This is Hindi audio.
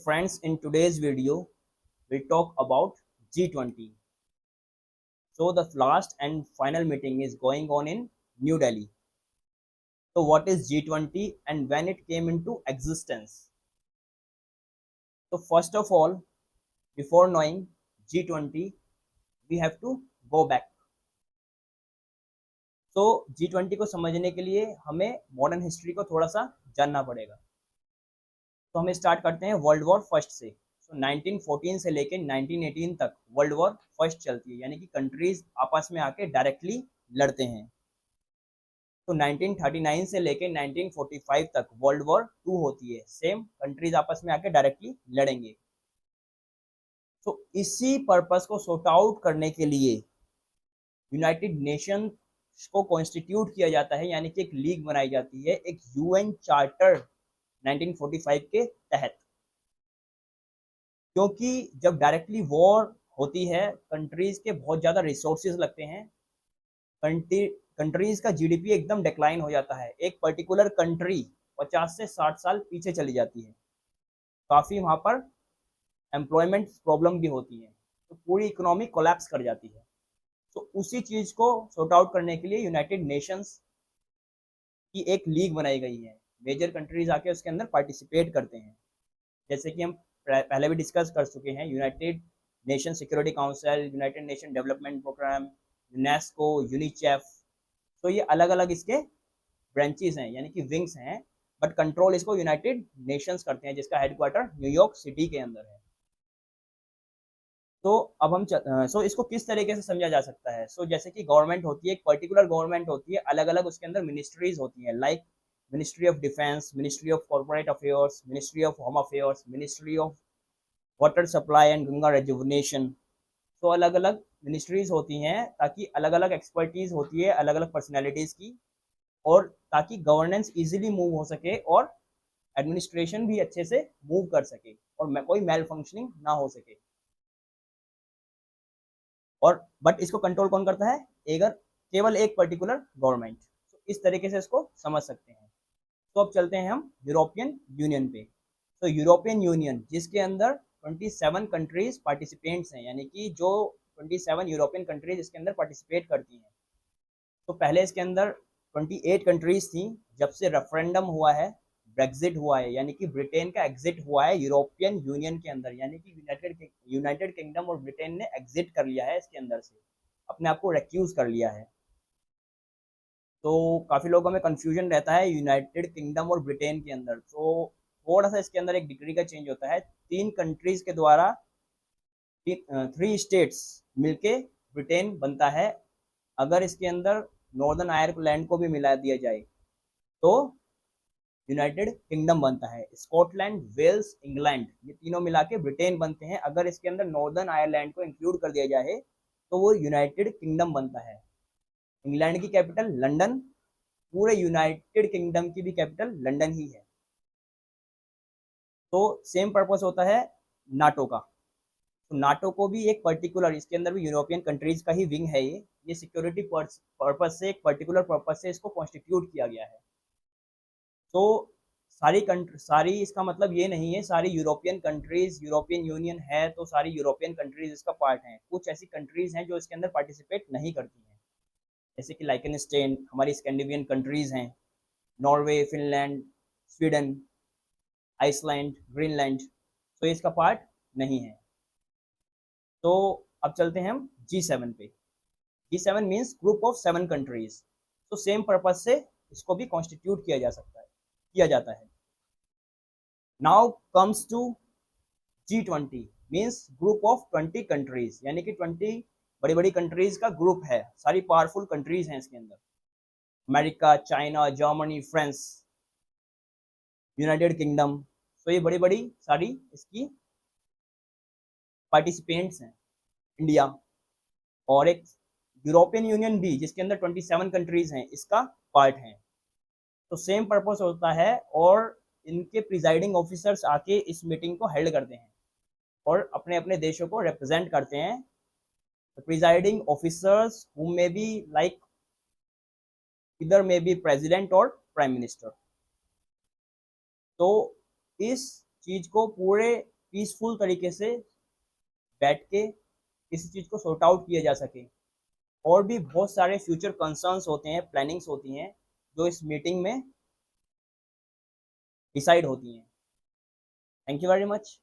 Friends, in today's video, we'll talk about G20. So the last and final meeting is going on in New Delhi. So what is G20 and when it came into existence? So first of all, before knowing G20, we have to go back. So G20 को समझने के लिए हमें मॉडर्न हिस्ट्री को थोड़ा सा जानना पड़ेगा. तो हमें स्टार्ट करते हैं वर्ल्ड वॉर फर्स्ट से. तो 1914 से लेके 1918 तक वर्ल्ड वॉर फर्स्ट चलती है, यानी कि कंट्रीज आपस में आके डायरेक्टली लड़ते हैं. तो 1939 से लेके 1945 तक वर्ल्ड वॉर 2 होती है, सेम कंट्रीज आपस में आके डायरेक्टली लड़ेंगे. तो इसी पर्पस को सॉर्ट आउट करने के लिए यूनाइटेड नेशन को कॉन्स्टिट्यूट किया जाता है, यानी कि एक लीग बनाई जाती है, एक यूएन चार्टर 1945 के तहत. क्योंकि जब डायरेक्टली वॉर होती है, कंट्रीज के बहुत ज़्यादा रिसोर्सेज लगते हैं, कंट्रीज का जीडीपी एकदम डिक्लाइन हो जाता है. एक पर्टिकुलर कंट्री 50 से 60 साल पीछे चली जाती है. काफ़ी वहाँ पर एम्प्लॉयमेंट प्रॉब्लम भी होती है, तो पूरी इकोनॉमी कोलैप्स कर जाती है. तो उसी चीज़ को सॉर्ट आउट करने के लिए यूनाइटेड नेशंस की एक लीग बनाई गई है. मेजर कंट्रीज आके उसके अंदर पार्टिसिपेट करते हैं. जैसे कि हम पहले भी डिस्कस कर चुके हैं, United Nation Security Council, United Nation Development Programme, UNESCO, UNICEF. तो ये अलग अलग इसके ब्रांचेस हैं, यानी कि विंग्स हैं, बट कंट्रोल इसको यूनाइटेड नेशंस करते हैं, जिसका हेडक्वार्टर न्यूयॉर्क सिटी के अंदर है. तो अब हम इसको किस तरीके से समझा जा सकता है. जैसे कि गवर्नमेंट होती है, एक पर्टिकुलर गवर्नमेंट होती है, अलग अलग उसके अंदर मिनिस्ट्रीज होती हैं, like ministry of defence, ministry of corporate affairs, ministry of home affairs, ministry of water supply and Ganga rejuvenation. तो अलग अलग मिनिस्ट्रीज होती हैं, ताकि अलग अलग एक्सपर्टीज होती है अलग अलग पर्सनैलिटीज़ की, और ताकि गवर्नेंस इजीली मूव हो सके और एडमिनिस्ट्रेशन भी अच्छे से मूव कर सके और कोई मेल फंक्शनिंग ना हो सके. और बट इसको कंट्रोल कौन करता है? केवल एक पर्टिकुलर गवर्नमेंट. तो इस तरीके से इसको समझ सकते हैं. तो अब चलते हैं हम यूरोपियन यूनियन पे. तो यूरोपियन यूनियन, जिसके अंदर 27 कंट्रीज पार्टिसिपेंट्स हैं, यानी कि जो 27 यूरोपियन कंट्रीज इसके अंदर पार्टिसिपेट करती हैं. तो पहले इसके अंदर 28 कंट्रीज थी. जब से रेफरेंडम हुआ है, ब्रेक्जिट हुआ है, यानी कि ब्रिटेन का एग्जिट हुआ है यूरोपियन यूनियन के अंदर, यानी कि यूनाइटेड किंगडम और ब्रिटेन ने एग्जिट कर लिया है इसके अंदर से, अपने आप को रेक्यूज कर लिया है. तो काफ़ी लोगों में कंफ्यूजन रहता है यूनाइटेड किंगडम और ब्रिटेन के अंदर. तो थोड़ा सा इसके अंदर एक डिग्री का चेंज होता है. 3 कंट्रीज के द्वारा 3 स्टेट्स मिलके ब्रिटेन बनता है. अगर इसके अंदर नॉर्दर्न आयरलैंड को भी मिला दिया जाए तो यूनाइटेड किंगडम बनता है. स्कॉटलैंड, वेल्स, इंग्लैंड, ये तीनों मिला के ब्रिटेन बनते हैं. अगर इसके अंदर नॉर्दर्न आयरलैंड को इंक्लूड कर दिया जाए तो वो यूनाइटेड किंगडम बनता है. इंग्लैंड की कैपिटल लंदन, पूरे यूनाइटेड किंगडम की भी कैपिटल लंदन ही है. तो सेम पर्पस होता है नाटो का. तो नाटो को भी एक पर्टिकुलर, इसके अंदर भी यूरोपियन कंट्रीज का ही विंग है. ये सिक्योरिटी पर्पस से, एक पर्टिकुलर पर्पस से इसको कॉन्स्टिट्यूट किया गया है. तो सारी इसका मतलब ये नहीं है सारी यूरोपियन कंट्रीज यूरोपियन यूनियन है तो सारी यूरोपियन कंट्रीज इसका पार्ट हैं. कुछ ऐसी कंट्रीज हैं जो इसके अंदर पार्टिसिपेट नहीं करती हैं, जैसे कि लाइकनस्टेन, हमारी स्कैंडिनेवियन कंट्रीज हैं, Norway, Finland, Sweden, Iceland, Greenland. तो इसका पार्ट नहीं है. तो अब चलते हैं हम G7 पे. G7 means group of 7 countries. तो सेम पर्पस से इसको भी कॉन्स्टिट्यूट किया जाता है. Now comes to G20 means group of 20 countries, यानी कि 20 बड़ी बड़ी कंट्रीज का ग्रुप है. सारी पावरफुल कंट्रीज हैं इसके अंदर. America, China, Germany, France, United kingdom. तो ये बड़ी बड़ी सारी इसकी पार्टिसिपेंट्स हैं. इंडिया और एक यूरोपियन यूनियन भी, जिसके अंदर 27 कंट्रीज हैं, इसका पार्ट है. तो सेम पर्पस होता है और इनके प्रिजाइडिंग ऑफिसर्स आके इस मीटिंग को हेल्ड करते हैं और अपने अपने देशों को रिप्रेजेंट करते हैं. The presiding officers who may be like either may be president or prime minister. तो इस चीज को पूरे पीसफुल तरीके से बैठ के किसी चीज़ को सॉर्ट आउट किया जा सके। और भी बहुत सारे फ्यूचर कंसर्न्स होते हैं, प्लानिंग्स होती हैं जो इस मीटिंग में डिसाइड होती हैं। Thank you very much.